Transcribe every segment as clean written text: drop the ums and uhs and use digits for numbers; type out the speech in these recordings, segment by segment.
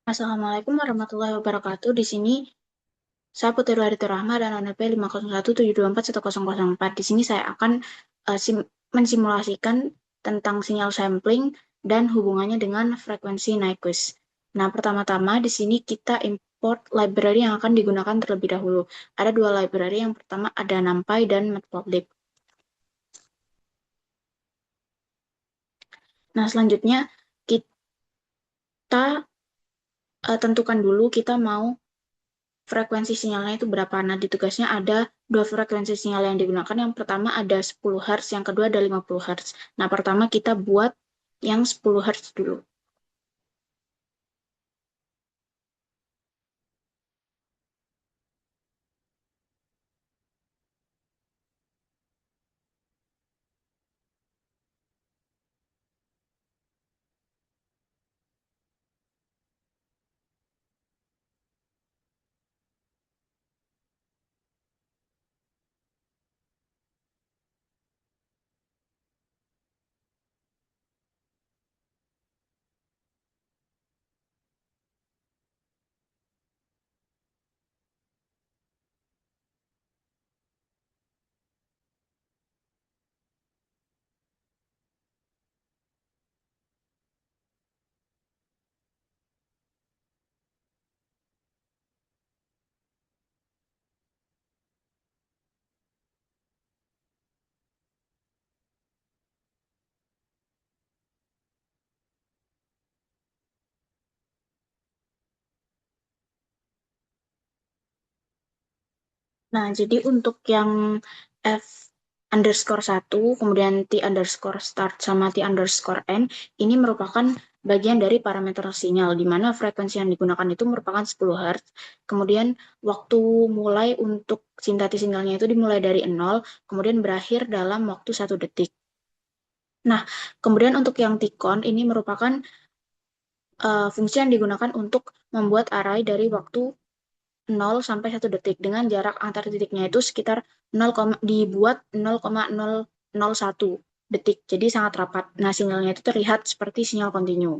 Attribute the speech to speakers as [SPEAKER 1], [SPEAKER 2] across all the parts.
[SPEAKER 1] Assalamualaikum warahmatullahi wabarakatuh. Di sini saya Putri Rahma dan NLP 50172410004. Di sini saya akan mensimulasikan tentang sinyal sampling dan hubungannya dengan frekuensi Nyquist. Nah, pertama-tama di sini kita import library yang akan digunakan terlebih dahulu. Ada dua library. Yang pertama ada NumPy dan Matplotlib. Nah, selanjutnya kita tentukan dulu kita mau frekuensi sinyalnya itu berapa. Nah, di tugasnya ada dua frekuensi sinyal yang digunakan. Yang pertama ada 10 Hz, yang kedua ada 50 Hz. Nah, pertama kita buat yang 10 Hz dulu. Nah, jadi untuk yang F underscore satu, kemudian T underscore start sama T underscore N, ini merupakan bagian dari parameter sinyal, di mana frekuensi yang digunakan itu merupakan 10 Hz. Kemudian waktu mulai untuk sintetis sinyalnya itu dimulai dari 0, kemudian berakhir dalam waktu 1 detik. Nah, kemudian untuk yang T-con, ini merupakan fungsi yang digunakan untuk membuat array dari waktu 0 sampai 1 detik dengan jarak antar titiknya itu sekitar 0, dibuat 0,001 detik. Jadi sangat rapat. Nah, sinyalnya itu terlihat seperti sinyal kontinu.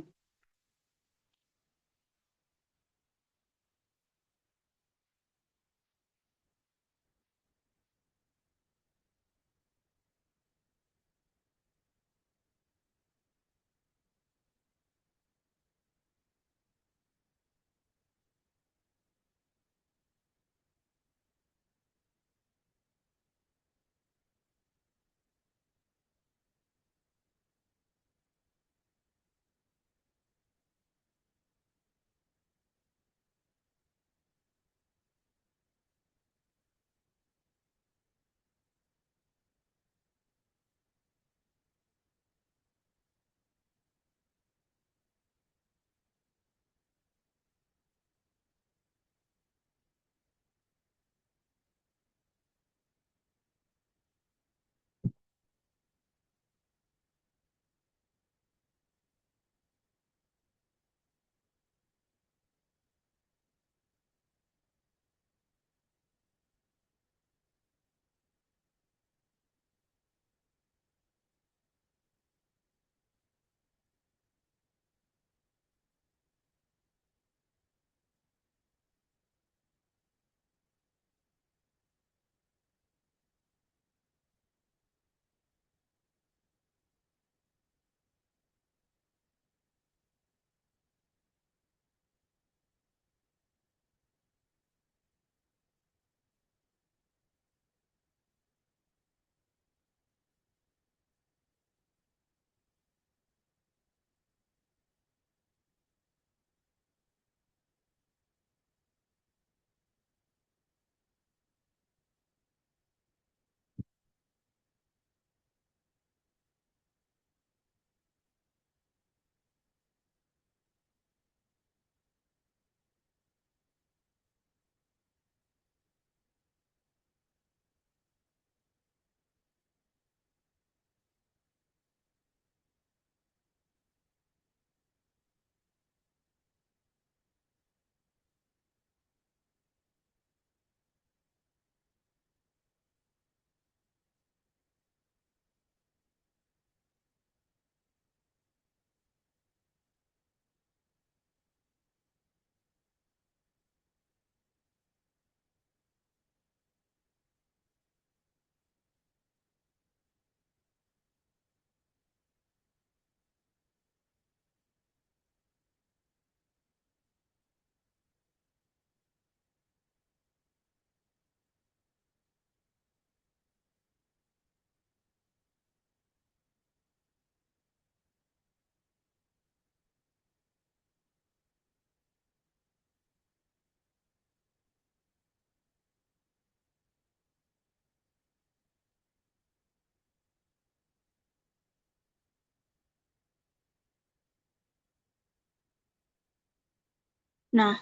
[SPEAKER 1] Nah,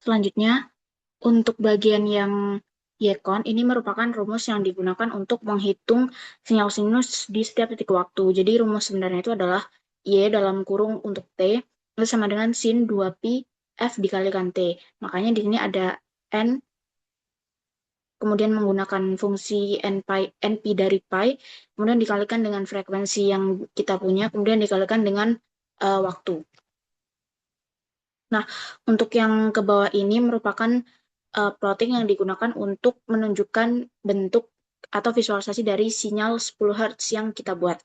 [SPEAKER 1] selanjutnya untuk bagian yang Yekon ini merupakan rumus yang digunakan untuk menghitung sinyal sinus di setiap titik waktu. Jadi rumus sebenarnya itu adalah Y dalam kurung untuk T itu sama dengan sin 2pi F dikalikan T. Makanya di sini ada N, kemudian menggunakan fungsi NP dari pi, kemudian dikalikan dengan frekuensi yang kita punya, kemudian dikalikan dengan waktu. Nah, untuk yang ke bawah ini merupakan plotting yang digunakan untuk menunjukkan bentuk atau visualisasi dari sinyal 10 Hz yang kita buat.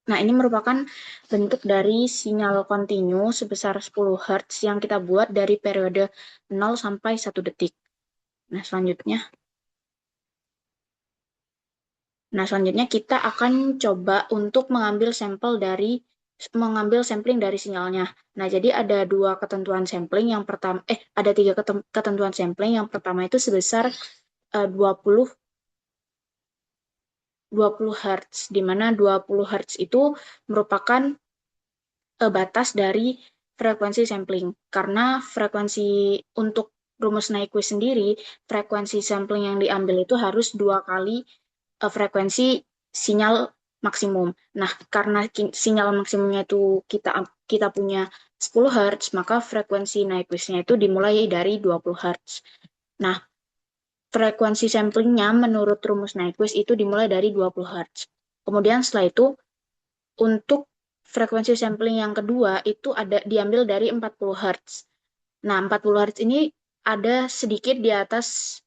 [SPEAKER 1] Nah, ini merupakan bentuk dari sinyal kontinu sebesar 10 Hz yang kita buat dari periode 0 sampai 1 detik. Nah, selanjutnya kita akan coba untuk mengambil sampling dari sinyalnya. Nah, jadi ada dua ketentuan sampling. Ada tiga ketentuan sampling. Yang pertama itu sebesar 20 Hz, di mana 20 Hz itu merupakan batas dari frekuensi sampling. Karena frekuensi untuk rumus Nyquist sendiri, frekuensi sampling yang diambil itu harus dua kali frekuensi sinyal maksimum. Nah, karena sinyal maksimumnya itu kita punya 10 Hz, maka frekuensi Nyquist-nya itu dimulai dari 20 Hz. Nah, frekuensi samplingnya menurut rumus Nyquist itu dimulai dari 20 Hz. Kemudian setelah itu, untuk frekuensi sampling yang kedua itu diambil dari 40 Hz. Nah, 40 Hz ini ada sedikit di atas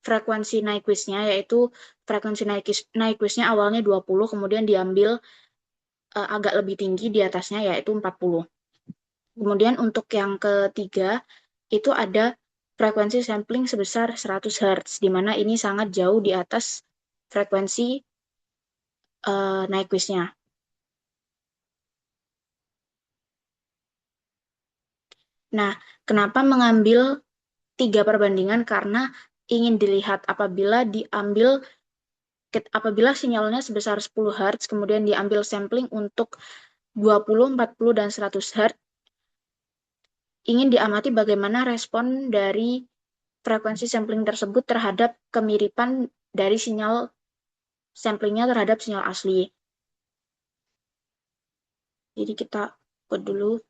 [SPEAKER 1] frekuensi Nyquist-nya, yaitu frekuensi Nyquist-nya awalnya 20, kemudian diambil agak lebih tinggi di atasnya, yaitu 40. Kemudian untuk yang ketiga, itu ada frekuensi sampling sebesar 100 Hz, di mana ini sangat jauh di atas frekuensi Nyquist-nya. Nah, kenapa mengambil 3 perbandingan? Karena ingin dilihat apabila sinyalnya sebesar 10 Hz, kemudian diambil sampling untuk 20, 40, dan 100 Hz, ingin diamati bagaimana respon dari frekuensi sampling tersebut terhadap kemiripan dari sinyal samplingnya terhadap sinyal asli. Jadi kita buat dulu.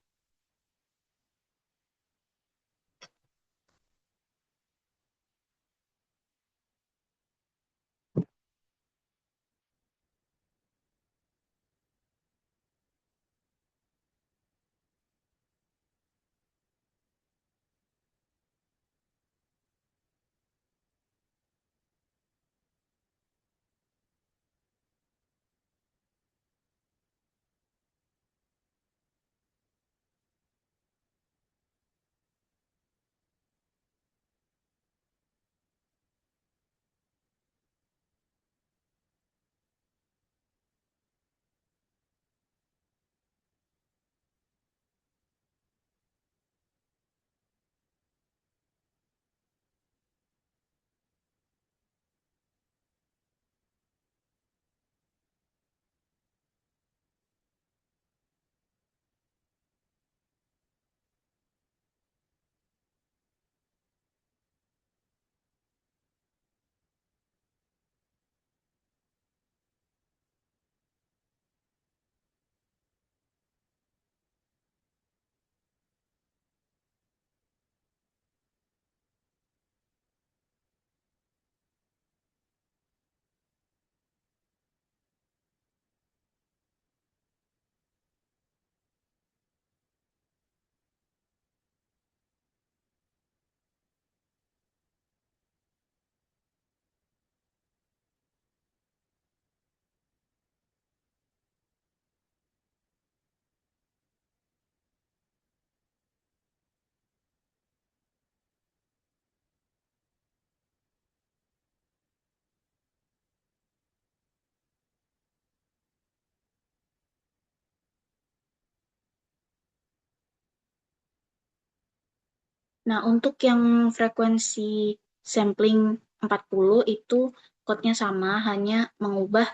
[SPEAKER 1] Nah, untuk yang frekuensi sampling 40 itu code-nya sama, hanya mengubah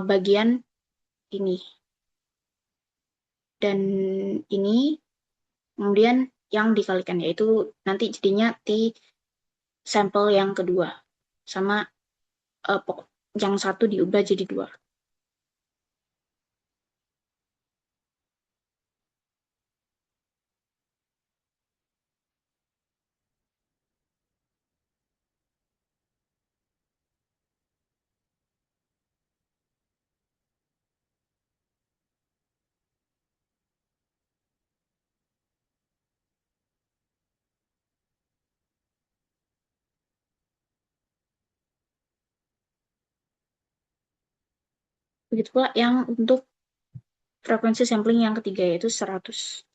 [SPEAKER 1] bagian ini. dan ini, kemudian yang dikalikan, yaitu nanti jadinya T sampel yang kedua. Sama yang satu diubah jadi dua. Begitu pula yang untuk frekuensi sampling yang ketiga, yaitu 100.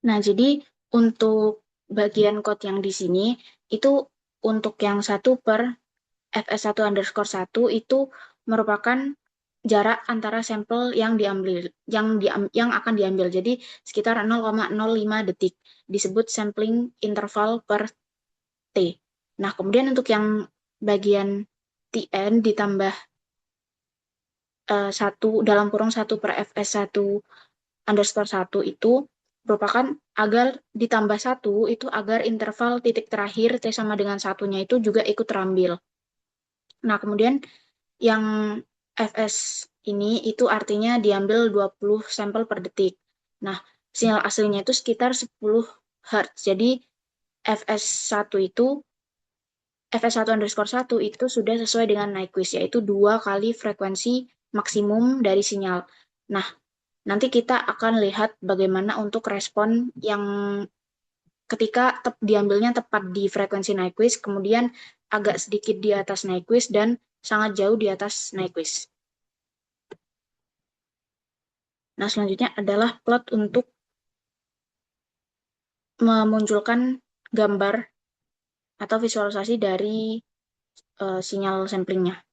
[SPEAKER 1] Nah, jadi untuk bagian code yang di sini, itu untuk yang satu per fs1 underscore satu itu merupakan jarak antara sampel yang diambil, yang akan diambil. Jadi sekitar 0,05 detik. Disebut sampling interval per T. Nah, kemudian untuk yang bagian Tn ditambah satu dalam kurung satu per fs1 underscore satu itu merupakan agar ditambah satu itu agar interval titik terakhir T sama dengan satunya itu juga ikut terambil. Nah, kemudian yang fs ini itu artinya diambil 20 sampel per detik. Nah, sinyal aslinya itu sekitar 10 Hz. Jadi fs1 itu fs1 underscore satu itu sudah sesuai dengan Nyquist, yaitu 2 kali frekuensi maksimum dari sinyal. Nah, nanti kita akan lihat bagaimana untuk respon yang ketika diambilnya tepat di frekuensi Nyquist, kemudian agak sedikit di atas Nyquist, dan sangat jauh di atas Nyquist. Nah, selanjutnya adalah plot untuk memunculkan gambar atau visualisasi dari sinyal samplingnya.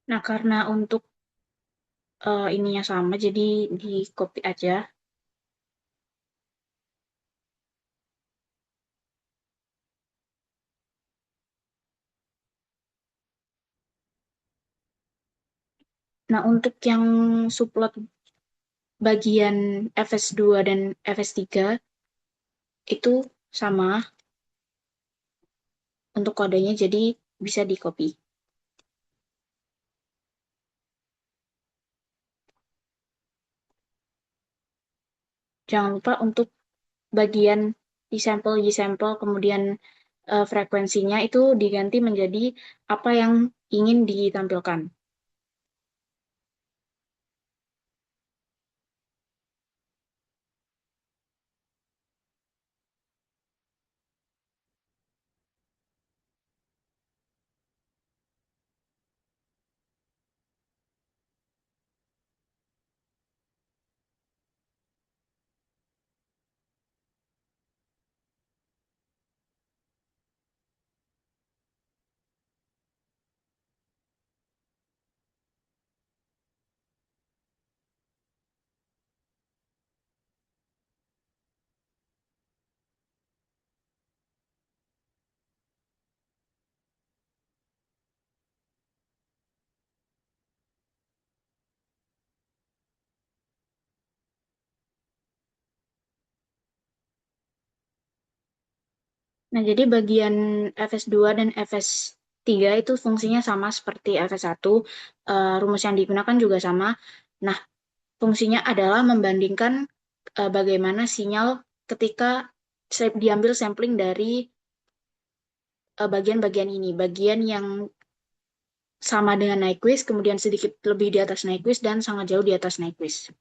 [SPEAKER 1] Nah, karena untuk ininya sama, jadi di copy aja. Nah, untuk yang subplot bagian FS2 dan FS3 itu sama untuk kodenya, jadi bisa di copy. Jangan lupa untuk bagian di sampel, kemudian frekuensinya itu diganti menjadi apa yang ingin ditampilkan. Nah, jadi bagian FS2 dan FS3 itu fungsinya sama seperti FS1. Rumus yang digunakan juga sama. Nah, fungsinya adalah membandingkan bagaimana sinyal ketika diambil sampling dari bagian-bagian ini. Bagian yang sama dengan Nyquist, kemudian sedikit lebih di atas Nyquist, dan sangat jauh di atas Nyquist.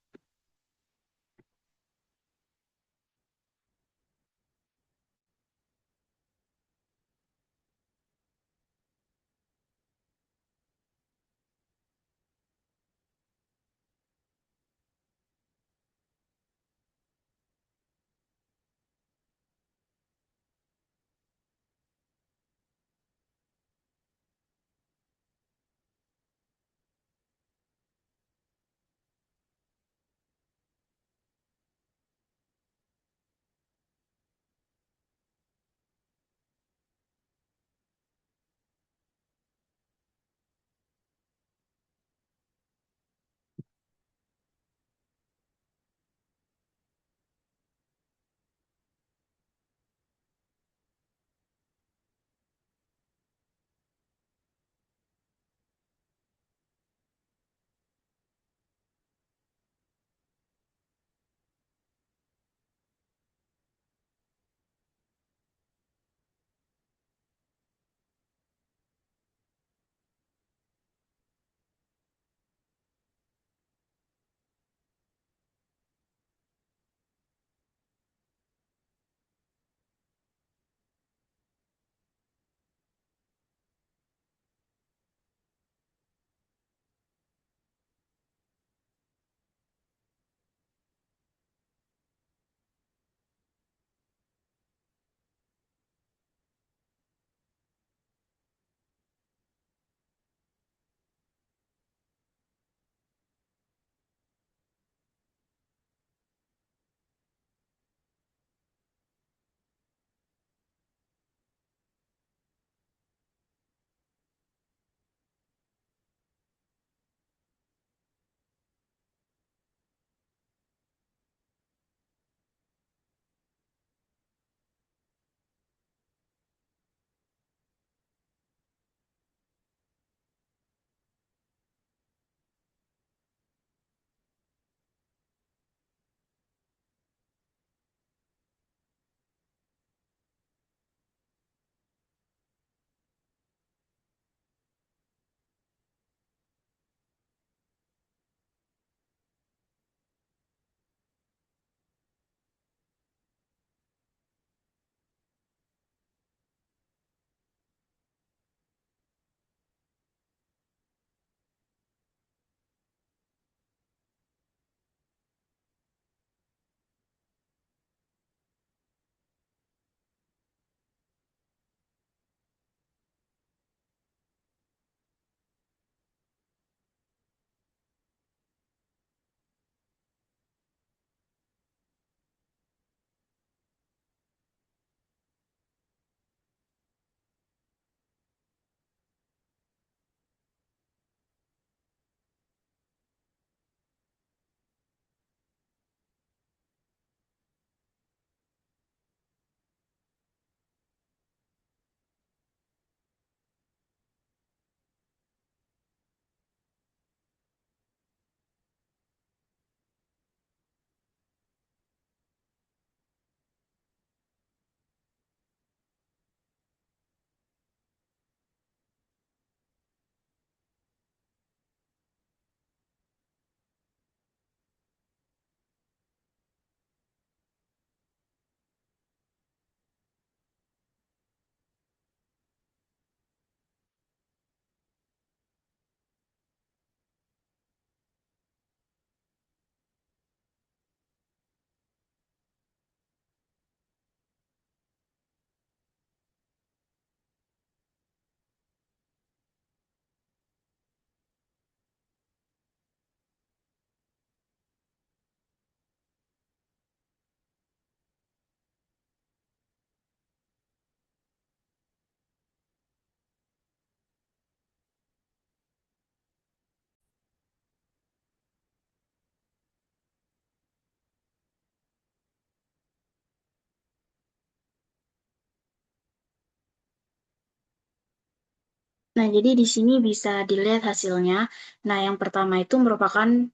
[SPEAKER 1] Nah, jadi di sini bisa dilihat hasilnya. Nah, yang pertama itu merupakan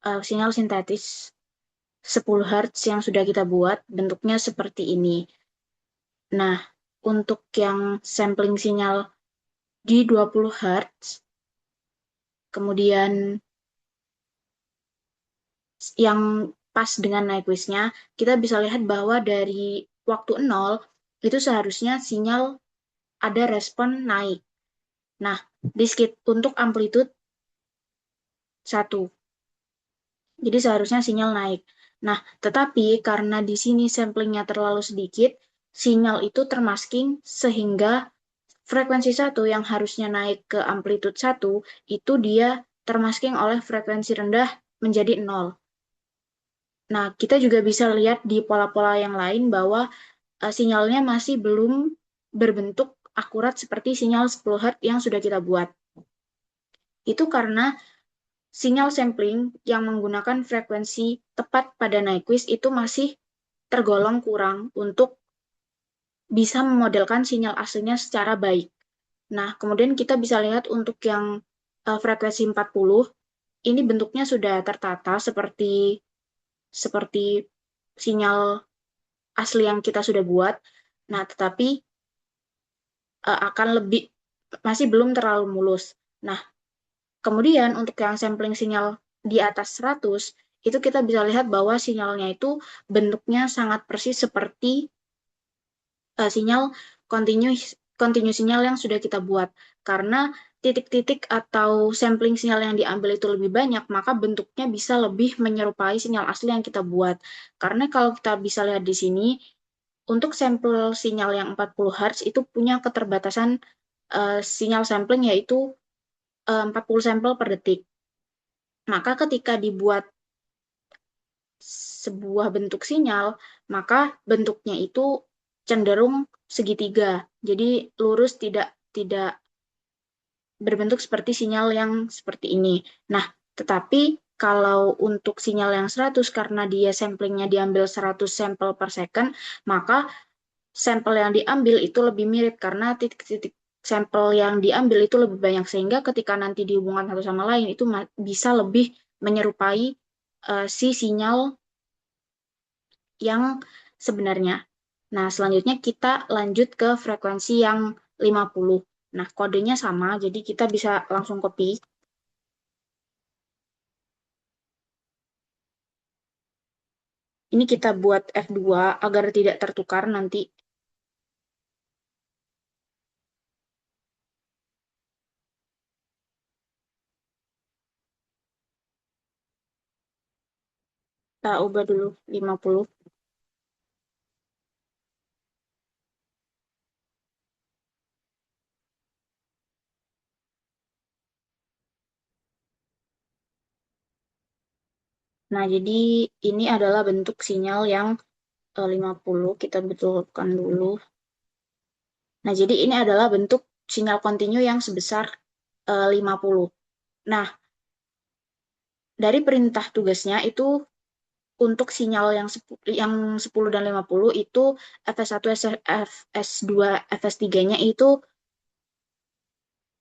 [SPEAKER 1] sinyal sintetis 10 Hz yang sudah kita buat, bentuknya seperti ini. Nah, untuk yang sampling sinyal di 20 Hz, kemudian yang pas dengan Nyquist-nya, kita bisa lihat bahwa dari waktu 0, itu seharusnya sinyal ada respon naik. Nah, untuk amplitude 1. Jadi seharusnya sinyal naik. Nah, tetapi karena di sini samplingnya terlalu sedikit, sinyal itu termasking sehingga frekuensi 1 yang harusnya naik ke amplitude 1, itu dia termasking oleh frekuensi rendah menjadi 0. Nah, kita juga bisa lihat di pola-pola yang lain bahwa sinyalnya masih belum berbentuk akurat seperti sinyal 10 Hz yang sudah kita buat. Itu karena sinyal sampling yang menggunakan frekuensi tepat pada Nyquist itu masih tergolong kurang untuk bisa memodelkan sinyal aslinya secara baik. Nah, kemudian kita bisa lihat untuk yang frekuensi 40, ini bentuknya sudah tertata seperti sinyal asli yang kita sudah buat. Nah, tetapi akan lebih masih belum terlalu mulus. Nah, kemudian untuk yang sampling sinyal di atas 100, itu kita bisa lihat bahwa sinyalnya itu bentuknya sangat persis seperti sinyal continuous continuous sinyal yang sudah kita buat. Karena titik-titik atau sampling sinyal yang diambil itu lebih banyak, maka bentuknya bisa lebih menyerupai sinyal asli yang kita buat. Karena kalau kita bisa lihat di sini, untuk sampel sinyal yang 40 Hz itu punya keterbatasan sinyal sampling yaitu 40 sampel per detik. Maka ketika dibuat sebuah bentuk sinyal, maka bentuknya itu cenderung segitiga. Jadi lurus, tidak tidak berbentuk seperti sinyal yang seperti ini. Nah, tetapi kalau untuk sinyal yang 100 karena dia samplingnya diambil 100 sampel per second, maka sampel yang diambil itu lebih mirip karena titik-titik sampel yang diambil itu lebih banyak sehingga ketika nanti dihubungkan satu sama lain itu bisa lebih menyerupai si sinyal yang sebenarnya. Nah, selanjutnya kita lanjut ke frekuensi yang 50. Nah, kodenya sama, jadi kita bisa langsung copy. Ini kita buat F2 agar tidak tertukar nanti. Kita ubah dulu 50. Nah, jadi ini adalah bentuk sinyal yang 50. Kita betulkan dulu. Nah, jadi ini adalah bentuk sinyal kontinu yang sebesar 50. Nah, dari perintah tugasnya itu untuk sinyal yang 10 dan 50 itu FS1, FS2, FS3-nya itu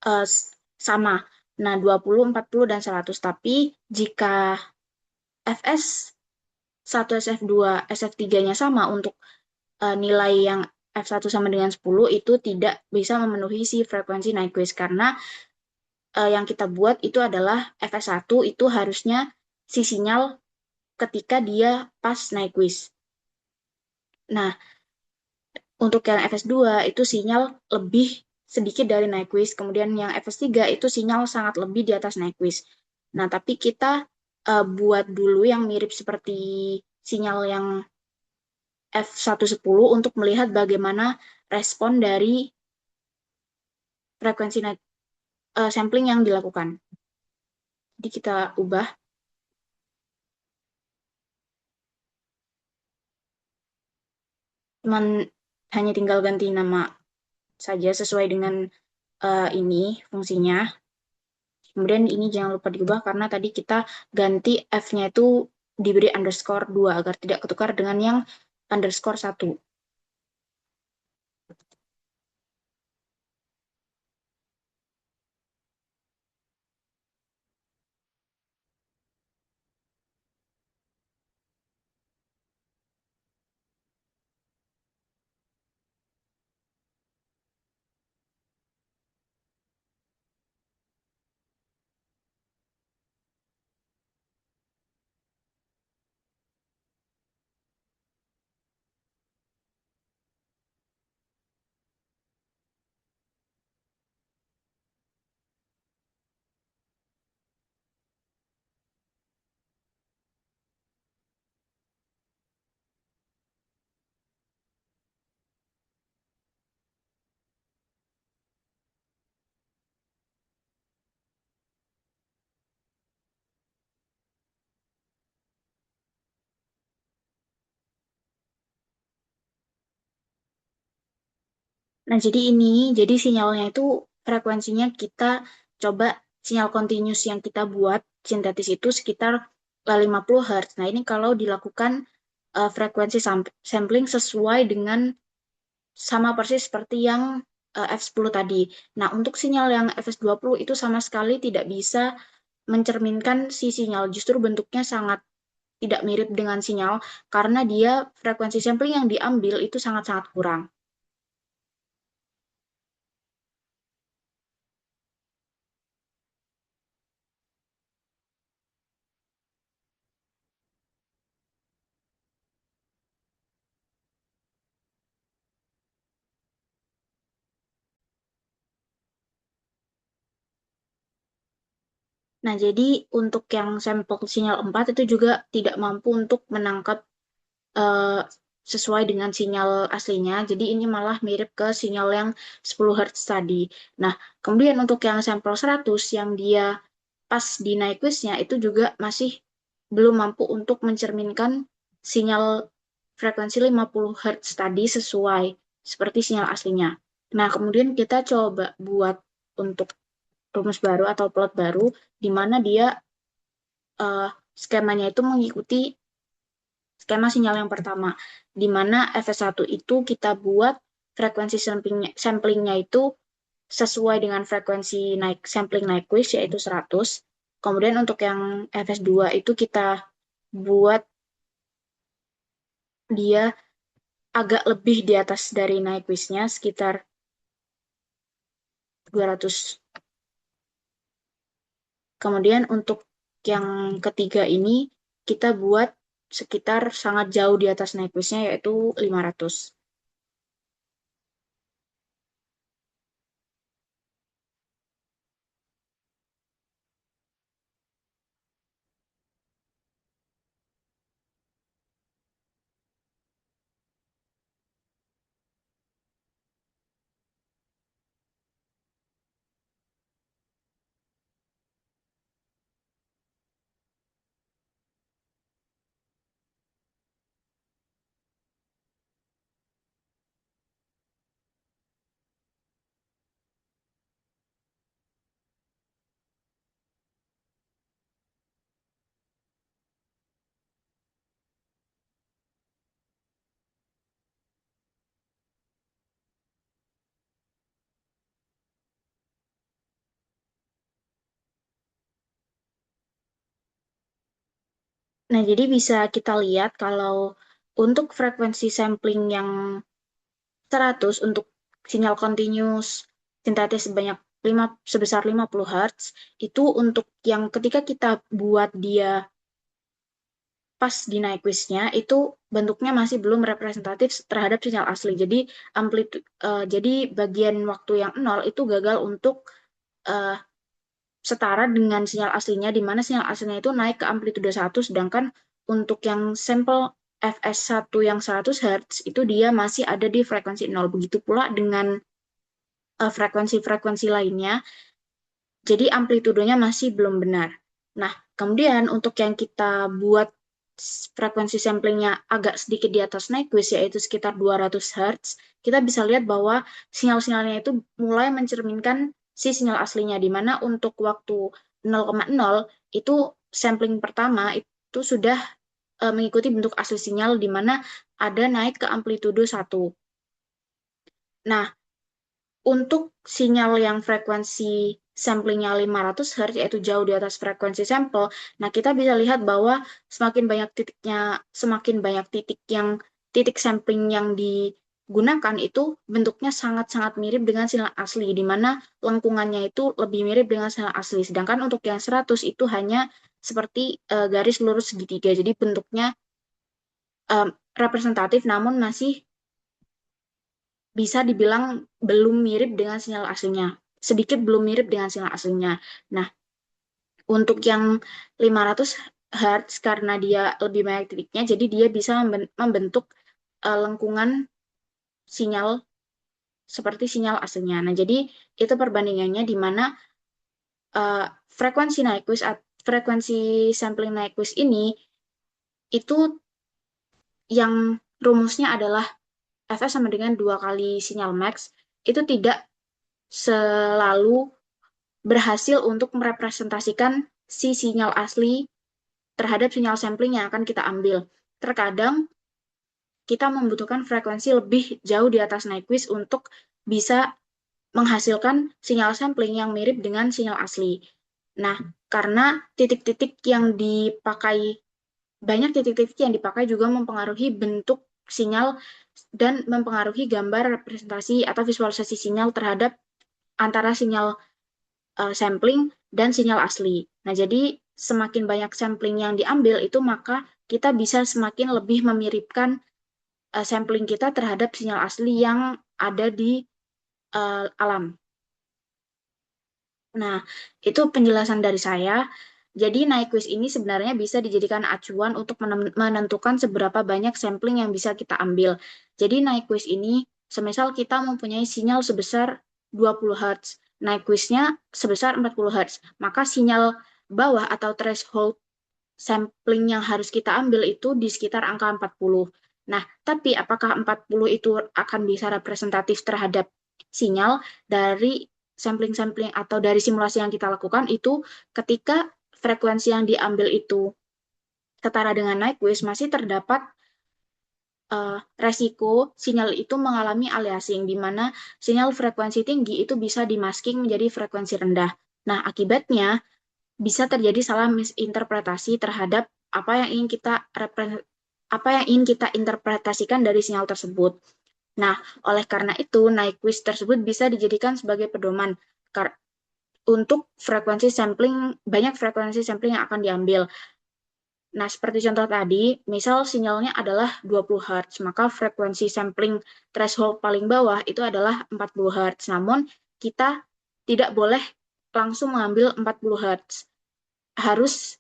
[SPEAKER 1] eh, sama. Nah, 20, 40, dan 100. Tapi jika FS1, SF2, SF3-nya sama untuk nilai yang F1 sama dengan 10 itu tidak bisa memenuhi si frekuensi Nyquist karena yang kita buat itu adalah FS1 itu harusnya si sinyal ketika dia pas Nyquist. Nah, untuk yang FS2 itu sinyal lebih sedikit dari Nyquist, kemudian yang FS3 itu sinyal sangat lebih di atas Nyquist. Nah, tapi kita buat dulu yang mirip seperti sinyal yang F110 untuk melihat bagaimana respon dari frekuensi sampling yang dilakukan. Jadi kita ubah, cuman hanya tinggal ganti nama saja sesuai dengan ini fungsinya. Kemudian ini jangan lupa diubah karena tadi kita ganti F-nya itu diberi underscore 2 agar tidak ketukar dengan yang underscore 1. Nah, jadi sinyalnya itu frekuensinya kita coba sinyal continuous yang kita buat sintetis itu sekitar 50 Hz. Nah, ini kalau dilakukan frekuensi sampling sesuai dengan sama persis seperti yang F10 tadi. Nah, untuk sinyal yang FS20 itu sama sekali tidak bisa mencerminkan si sinyal. Justru bentuknya sangat tidak mirip dengan sinyal karena dia frekuensi sampling yang diambil itu sangat-sangat kurang. Nah, jadi untuk yang sampel sinyal 4 itu juga tidak mampu untuk menangkap eh, sesuai dengan sinyal aslinya. Jadi ini malah mirip ke sinyal yang 10 Hz tadi. Nah, kemudian untuk yang sampel 100 yang dia pas di Nyquist-nya itu juga masih belum mampu untuk mencerminkan sinyal frekuensi 50 Hz tadi sesuai seperti sinyal aslinya. Nah, kemudian kita coba buat untuk rumus baru atau plot baru di mana dia eh, skemanya itu mengikuti skema sinyal yang pertama, di mana fs1 itu kita buat frekuensi samplingnya itu sesuai dengan frekuensi sampling Nyquist yaitu 100. Kemudian untuk yang fs2 itu kita buat dia agak lebih di atas dari Nyquist-nya sekitar 200. Kemudian untuk yang ketiga ini kita buat sekitar sangat jauh di atas Nyquist-nya yaitu 500. Nah, jadi bisa kita lihat kalau untuk frekuensi sampling yang 100 untuk sinyal continuous sintetis sebesar 50 Hz itu untuk yang ketika kita buat dia pas di Nyquist-nya itu bentuknya masih belum representatif terhadap sinyal asli. Jadi bagian waktu yang nol itu gagal untuk eh, setara dengan sinyal aslinya, di mana sinyal aslinya itu naik ke amplitude 1, sedangkan untuk yang sampel FS1 yang 100 Hz itu dia masih ada di frekuensi nol. Begitu pula dengan frekuensi-frekuensi lainnya, jadi amplitudenya masih belum benar. Nah, kemudian untuk yang kita buat frekuensi samplingnya agak sedikit di atas Nyquist, yaitu sekitar 200 Hz, kita bisa lihat bahwa sinyal-sinyalnya itu mulai mencerminkan si sinyal aslinya, di mana untuk waktu 0,0 itu sampling pertama itu sudah mengikuti bentuk asli sinyal, di mana ada naik ke amplitudo 1. Nah, untuk sinyal yang frekuensi samplingnya 500 Hz, yaitu jauh di atas frekuensi sampel, nah kita bisa lihat bahwa semakin banyak titik sampling yang digunakan itu bentuknya sangat-sangat mirip dengan sinyal asli, di mana lengkungannya itu lebih mirip dengan sinyal asli. Sedangkan untuk yang 100 itu hanya seperti garis lurus segitiga, jadi bentuknya em, representatif namun masih bisa dibilang belum mirip dengan sinyal aslinya. Sedikit belum mirip dengan sinyal aslinya. Nah, untuk yang 500 Hz karena dia lebih banyak titiknya, jadi dia bisa membentuk lengkungan sinyal seperti sinyal aslinya. Nah, jadi itu perbandingannya di mana uh, frekuensi Nyquist, frekuensi sampling Nyquist ini itu yang rumusnya adalah Fs sama dengan 2 kali sinyal max itu tidak selalu berhasil untuk merepresentasikan si sinyal asli terhadap sinyal sampling yang akan kita ambil. Terkadang kita membutuhkan frekuensi lebih jauh di atas Nyquist untuk bisa menghasilkan sinyal sampling yang mirip dengan sinyal asli. Nah, karena titik-titik yang dipakai, banyak titik-titik yang dipakai juga mempengaruhi bentuk sinyal dan mempengaruhi gambar representasi atau visualisasi sinyal terhadap antara sinyal sampling dan sinyal asli. Nah, jadi semakin banyak sampling yang diambil itu maka kita bisa semakin lebih memiripkan sampling kita terhadap sinyal asli yang ada di alam. Nah, itu penjelasan dari saya. Jadi Nyquist ini sebenarnya bisa dijadikan acuan untuk menentukan seberapa banyak sampling yang bisa kita ambil. Jadi Nyquist ini, semisal kita mempunyai sinyal sebesar 20 Hz, Nyquist-nya sebesar 40 Hz, maka sinyal bawah atau threshold sampling yang harus kita ambil itu di sekitar angka 40. Nah, tapi apakah 40 itu akan bisa representatif terhadap sinyal dari sampling-sampling atau dari simulasi yang kita lakukan itu ketika frekuensi yang diambil itu setara dengan Nyquist masih terdapat resiko sinyal itu mengalami aliasing di mana sinyal frekuensi tinggi itu bisa dimasking menjadi frekuensi rendah. Nah, akibatnya bisa terjadi salah misinterpretasi terhadap apa yang ingin kita interpretasikan dari sinyal tersebut. Nah, oleh karena itu Nyquist tersebut bisa dijadikan sebagai pedoman untuk frekuensi sampling, banyak frekuensi sampling yang akan diambil. Nah, seperti contoh tadi, misal sinyalnya adalah 20 Hz, maka frekuensi sampling threshold paling bawah itu adalah 40 Hz. Namun, kita tidak boleh langsung mengambil 40 Hz. Harus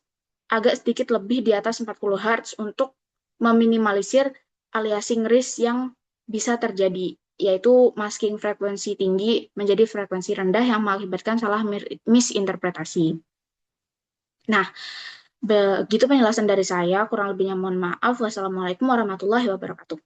[SPEAKER 1] agak sedikit lebih di atas 40 Hz untuk meminimalisir aliasing risk yang bisa terjadi, yaitu masking frekuensi tinggi menjadi frekuensi rendah yang mengakibatkan salah misinterpretasi. Nah, begitu penjelasan dari saya, kurang lebihnya mohon maaf. Wassalamualaikum warahmatullahi wabarakatuh.